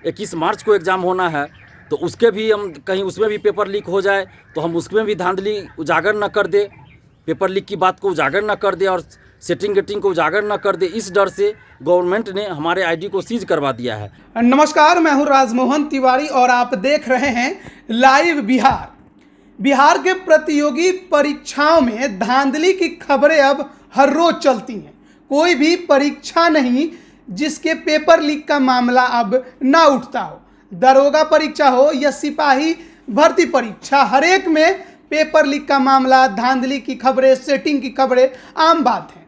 21 मार्च को एग्ज़ाम होना है, तो उसके भी हम कहीं उसमें भी पेपर लीक हो जाए तो हम उसमें भी धांधली उजागर न कर दे, पेपर लीक की बात को उजागर न कर दे और सेटिंग गेटिंग को उजागर न कर दे। इस डर से गवर्नमेंट ने हमारे आईडी को सीज करवा दिया है। नमस्कार, मैं हूं राजमोहन तिवारी और आप देख रहे हैं लाइव बिहार। बिहार के प्रतियोगी परीक्षाओं में धांधली की खबरें अब हर रोज चलती हैं। कोई भी परीक्षा नहीं जिसके पेपर लीक का मामला अब ना उठता हो। दरोगा परीक्षा हो या सिपाही भर्ती परीक्षा, हर एक में पेपर लीक का मामला, धांधली की खबरें, सेटिंग की खबरें आम बात है।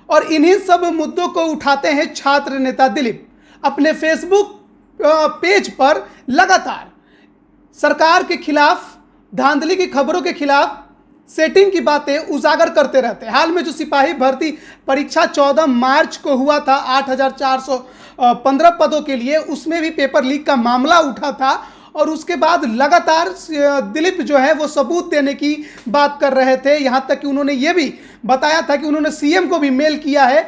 और इन्हीं सब मुद्दों को उठाते हैं छात्र नेता दिलीप अपने फेसबुक पेज पर लगातार सरकार के खिलाफ, धांधली की खबरों के खिलाफ, सेटिंग की बातें उजागर करते रहते हैं। हाल में जो सिपाही भर्ती परीक्षा 14 मार्च को हुआ था 8,415 पदों के लिए, उसमें भी पेपर लीक का मामला उठा था और उसके बाद लगातार दिलीप जो है वो सबूत देने की बात कर रहे थे। यहाँ तक कि उन्होंने ये भी बताया था कि उन्होंने सीएम को भी मेल किया है।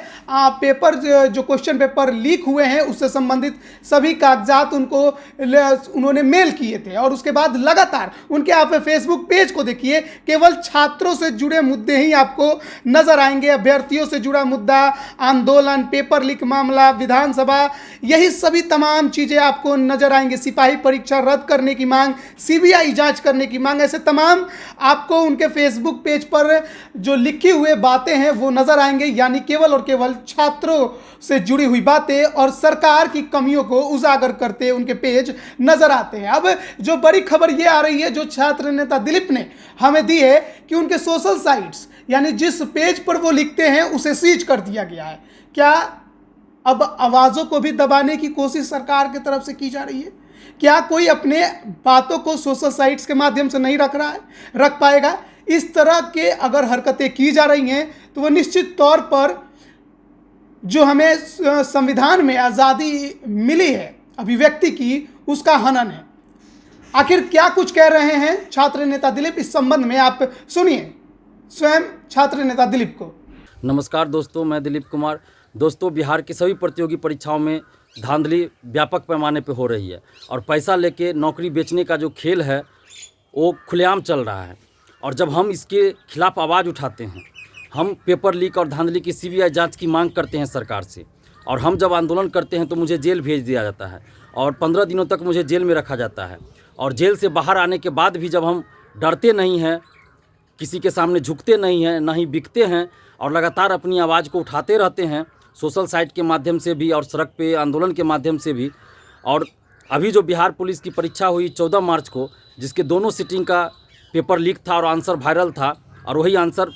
पेपर जो क्वेश्चन पेपर लीक हुए हैं उससे संबंधित सभी कागजात उन्होंने मेल किए थे। और उसके बाद लगातार उनके आप फेसबुक पेज को देखिए, केवल छात्रों से जुड़े मुद्दे ही आपको नजर आएंगे। अभ्यर्थियों से जुड़ा मुद्दा, आंदोलन, पेपर लीक मामला, विधानसभा, यही सभी तमाम चीज़ें आपको नजर आएंगे। सिपाही परीक्षा रद्द करने की मांग, सीबीआई जांच करने की मांग, ऐसे तमाम आपको उनके फेसबुक पेज पर जो लिखी हुई बातें हैं वो नजर आएंगे। यानी केवल और केवल छात्रों से जुड़ी हुई बातें और सरकार की कमियों को उजागर करते उनके पेज नजर आते हैं। अब जो बड़ी खबर ये आ रही है, जो छात्र नेता दिलीप ने हमें दी है, कि उनके सोशल साइट्स यानी जिस पेज पर वो लिखते हैं उसे सीज कर दिया गया है। क्या अब आवाजों को भी दबाने की कोशिश सरकार की तरफ से की जा रही है? क्या कोई अपने बातों को सोशल साइट्स के माध्यम से नहीं रख पाएगा? इस तरह के अगर हरकतें की जा रही हैं तो वह निश्चित तौर पर जो हमें संविधान में आज़ादी मिली है अभिव्यक्ति की, उसका हनन है। आखिर क्या कुछ कह रहे हैं छात्र नेता दिलीप, इस संबंध में आप सुनिए स्वयं छात्र नेता दिलीप को। नमस्कार दोस्तों, मैं दिलीप कुमार। दोस्तों, बिहार की सभी प्रतियोगी परीक्षाओं में धांधली व्यापक पैमाने पर हो रही है और पैसा लेके नौकरी बेचने का जो खेल है वो खुलेआम चल रहा है। और जब हम इसके खिलाफ आवाज़ उठाते हैं, हम पेपर लीक और धांधली की सीबीआई जांच की मांग करते हैं सरकार से, और हम जब आंदोलन करते हैं तो मुझे जेल भेज दिया जाता है और 15 दिनों तक मुझे जेल में रखा जाता है। और जेल से बाहर आने के बाद भी जब हम डरते नहीं हैं, किसी के सामने झुकते नहीं हैं, ना ही बिकते हैं और लगातार अपनी आवाज़ को उठाते रहते हैं सोशल साइट के माध्यम से भी और सड़क पे आंदोलन के माध्यम से भी। और अभी जो बिहार पुलिस की परीक्षा हुई 14 मार्च को, जिसके दोनों सिटिंग का पेपर लीक था और आंसर वायरल था, और वही आंसर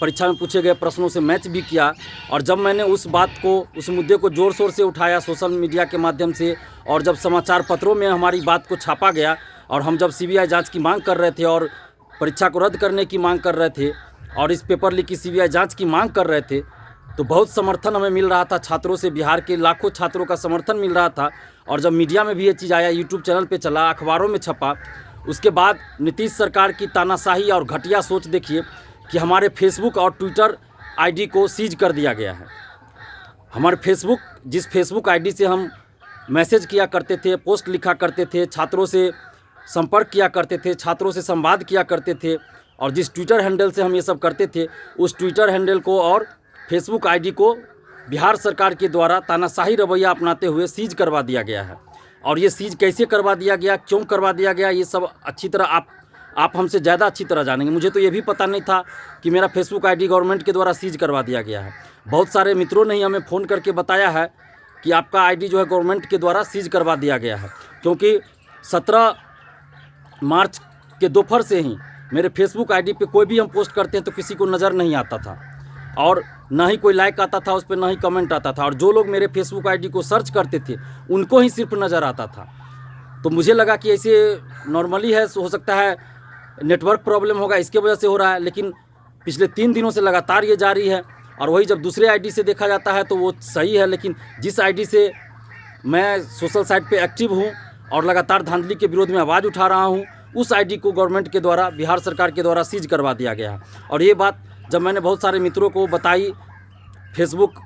परीक्षा में पूछे गए प्रश्नों से मैच भी किया। और जब मैंने उस बात को, उस मुद्दे को ज़ोर शोर से उठाया सोशल मीडिया के माध्यम से, और जब समाचार पत्रों में हमारी बात को छापा गया, और हम जब सीबीआई जांच की मांग कर रहे थे और परीक्षा को रद्द करने की मांग कर रहे थे और इस पेपर लीक की सीबीआई जाँच की मांग कर रहे थे, तो बहुत समर्थन हमें मिल रहा था छात्रों से। बिहार के लाखों छात्रों का समर्थन मिल रहा था। और जब मीडिया में भी ये चीज़ आया, यूट्यूब चैनल पे चला, अखबारों में छपा, उसके बाद नीतीश सरकार की तानाशाही और घटिया सोच देखिए कि हमारे फेसबुक और ट्विटर आईडी को सीज कर दिया गया है। हमारे फेसबुक, जिस फेसबुक आईडी से हम मैसेज किया करते थे, पोस्ट लिखा करते थे, छात्रों से संपर्क किया करते थे, छात्रों से संवाद किया करते थे, और जिस ट्विटर हैंडल से हम ये सब करते थे, उस ट्विटर हैंडल को और फेसबुक आईडी को बिहार सरकार के द्वारा तानाशाही रवैया अपनाते हुए सीज करवा दिया गया है। और ये सीज कैसे करवा दिया गया, क्यों करवा दिया गया, ये सब अच्छी तरह आप हमसे ज़्यादा अच्छी तरह जानेंगे। मुझे तो ये भी पता नहीं था कि मेरा फेसबुक आईडी गवर्नमेंट के द्वारा सीज करवा दिया गया है। बहुत सारे मित्रों ने ही हमें फ़ोन करके बताया है कि आपका आईडी जो है गवर्नमेंट के द्वारा सीज करवा दिया गया है, क्योंकि 17 मार्च के दोपहर से ही मेरे फेसबुक आईडी पे कोई भी हम पोस्ट करते हैं तो किसी को नज़र नहीं आता था, और ना ही कोई लाइक आता था उस पर, ना ही कमेंट आता था। और जो लोग मेरे फेसबुक आईडी को सर्च करते थे उनको ही सिर्फ नज़र आता था। तो मुझे लगा कि ऐसे नॉर्मली है, हो सकता है नेटवर्क प्रॉब्लम होगा, इसके वजह से हो रहा है। लेकिन पिछले 3 दिनों से लगातार ये जारी है। और वही जब दूसरे आईडी से देखा जाता है तो वो सही है, लेकिन जिस आईडी से मैं सोशल साइट पे एक्टिव हूँ और लगातार धांधली के विरोध में आवाज़ उठा रहा हूँ, उस आईडी को गवर्नमेंट के द्वारा, बिहार सरकार के द्वारा सीज करवा दिया गया है। और ये बात जब मैंने बहुत सारे मित्रों को बताई, फेसबुक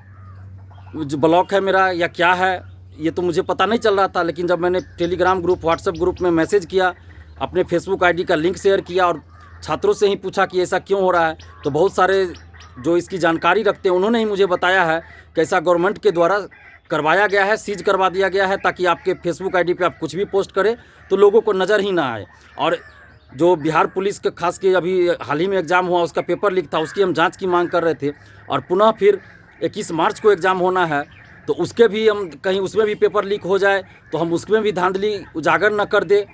जो ब्लॉक है मेरा या क्या है, ये तो मुझे पता नहीं चल रहा था, लेकिन जब मैंने टेलीग्राम ग्रुप, व्हाट्सएप ग्रुप में मैसेज किया, अपने फेसबुक आईडी का लिंक शेयर किया और छात्रों से ही पूछा कि ऐसा क्यों हो रहा है, तो बहुत सारे जो इसकी जानकारी रखते हैं उन्होंने ही मुझे बताया है कि ऐसा गवर्नमेंट के द्वारा करवाया गया है, सीज करवा दिया गया है, ताकि आपके फेसबुक आईडी पे आप कुछ भी पोस्ट करें तो लोगों को नज़र ही ना आए। और जो बिहार पुलिस के खास के अभी हाल ही में एग्ज़ाम हुआ, उसका पेपर लीक था, उसकी हम जांच की मांग कर रहे थे। और पुनः फिर 21 मार्च को एग्ज़ाम होना है, तो उसके भी हम कहीं उसमें भी पेपर लीक हो जाए तो हम उसमें भी धांधली उजागर न कर दे,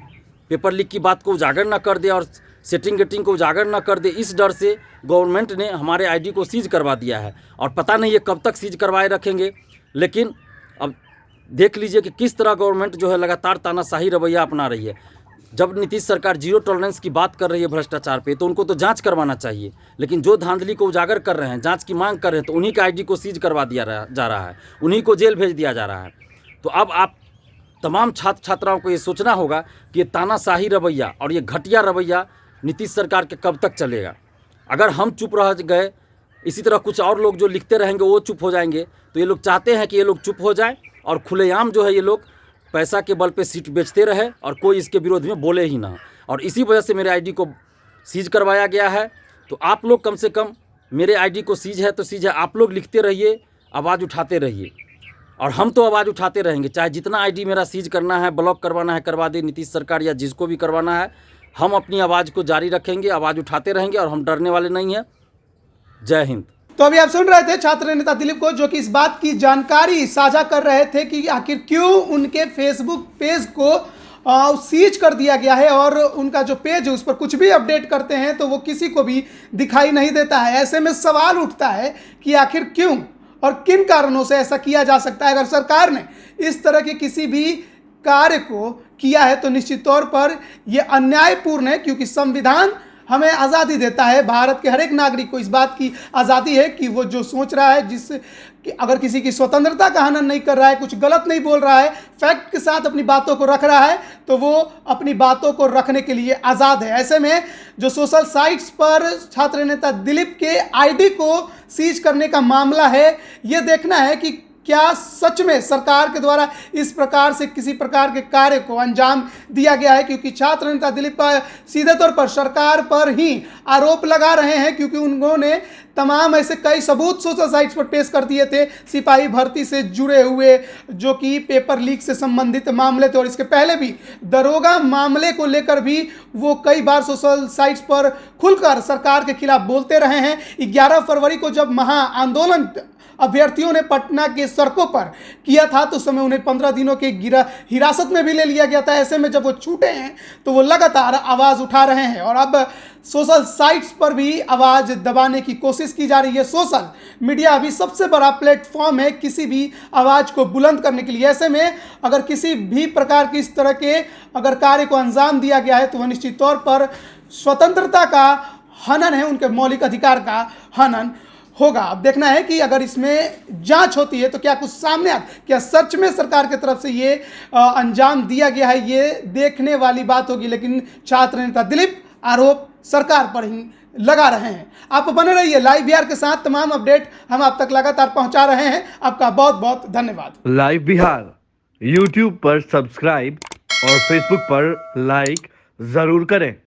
पेपर लीक की बात को उजागर न कर दे और सेटिंग गेटिंग को उजागर न कर दे। इस डर से गवर्नमेंट ने हमारे आईडी को सीज करवा दिया है और पता नहीं ये कब तक सीज करवाए रखेंगे। लेकिन अब देख लीजिए कि किस तरह गवर्नमेंट जो है लगातार तानाशाही रवैया अपना रही है। जब नीतीश सरकार जीरो टॉलरेंस की बात कर रही है भ्रष्टाचार पे, तो उनको तो जांच करवाना चाहिए, लेकिन जो धांधली को उजागर कर रहे हैं, जांच की मांग कर रहे हैं, तो उन्हीं के आईडी को सीज करवा दिया जा रहा है, उन्हीं को जेल भेज दिया जा रहा है। तो अब आप तमाम छात्र छात्राओं को ये सोचना होगा कि ये तानाशाही रवैया और ये घटिया रवैया नीतीश सरकार के कब तक चलेगा। अगर हम चुप रह गए, इसी तरह कुछ और लोग जो लिखते रहेंगे वो चुप हो जाएंगे, तो ये लोग चाहते हैं कि ये लोग चुप हो जाए और खुलेआम जो है ये लोग पैसा के बल पे सीट बेचते रहे और कोई इसके विरोध में बोले ही ना। और इसी वजह से मेरे आईडी को सीज करवाया गया है। तो आप लोग कम से कम, मेरे आईडी को सीज है तो सीज है, आप लोग लिखते रहिए, आवाज़ उठाते रहिए और हम तो आवाज़ उठाते रहेंगे। चाहे जितना आईडी मेरा सीज करना है, ब्लॉक करवाना है, करवा दे नीतीश सरकार या जिसको भी करवाना है, हम अपनी आवाज़ को जारी रखेंगे, आवाज़ उठाते रहेंगे और हम डरने वाले नहीं हैं। जय हिंद। तो अभी आप सुन रहे थे छात्र नेता दिलीप को, जो कि इस बात की जानकारी साझा कर रहे थे कि आखिर क्यों उनके फेसबुक पेज को सीज कर दिया गया है और उनका जो पेज है उस पर कुछ भी अपडेट करते हैं तो वो किसी को भी दिखाई नहीं देता है। ऐसे में सवाल उठता है कि आखिर क्यों और किन कारणों से ऐसा किया जा सकता है। अगर सरकार ने इस तरह के किसी भी कार्य को किया है तो निश्चित तौर पर यह अन्यायपूर्ण है, क्योंकि संविधान हमें आज़ादी देता है, भारत के हर एक नागरिक को इस बात की आज़ादी है कि वो जो सोच रहा है, जिस कि अगर किसी की स्वतंत्रता का हनन नहीं कर रहा है, कुछ गलत नहीं बोल रहा है, फैक्ट के साथ अपनी बातों को रख रहा है, तो वो अपनी बातों को रखने के लिए आज़ाद है। ऐसे में जो सोशल साइट्स पर छात्र नेता दिलीप के आईडी को सीज करने का मामला है, ये देखना है कि क्या सच में सरकार के द्वारा इस प्रकार से किसी प्रकार के कार्य को अंजाम दिया गया है। क्योंकि छात्र नेता दिलीप पर सीधे तौर पर सरकार पर ही आरोप लगा रहे हैं, क्योंकि उन्होंने तमाम ऐसे कई सबूत सोशल साइट्स पर पेश कर दिए थे, सिपाही भर्ती से जुड़े हुए जो कि पेपर लीक से संबंधित मामले थे, और इसके पहले भी दरोगा मामले को लेकर भी वो कई बार सोशल साइट्स पर खुलकर सरकार के खिलाफ बोलते रहे हैं। 11 फरवरी को जब महा आंदोलन अभ्यर्थियों ने पटना के सड़कों पर किया था तो उस समय उन्हें 15 दिनों के हिरासत में भी ले लिया गया था। ऐसे में जब वो छूटे हैं तो वो लगातार आवाज़ उठा रहे हैं और अब सोशल साइट्स पर भी आवाज़ दबाने की कोशिश की जा रही है। सोशल मीडिया अभी सबसे बड़ा प्लेटफॉर्म है किसी भी आवाज़ को बुलंद करने के लिए। ऐसे में अगर किसी भी प्रकार की इस तरह के अगर कार्य को अंजाम दिया गया है तो वह निश्चित तौर पर स्वतंत्रता का हनन है, उनके मौलिक अधिकार का हनन होगा। अब देखना है कि अगर इसमें जांच होती है तो क्या कुछ सामने आता, क्या सच में सरकार की तरफ से ये अंजाम दिया गया है, ये देखने वाली बात होगी। लेकिन छात्र नेता दिलीप आरोप सरकार पर ही लगा रहे हैं। आप बने रहिए लाइव बिहार के साथ, तमाम अपडेट हम आप तक लगातार पहुंचा रहे हैं। आपका बहुत बहुत धन्यवाद। लाइव बिहार यूट्यूब पर सब्सक्राइब और फेसबुक पर लाइक जरूर करें।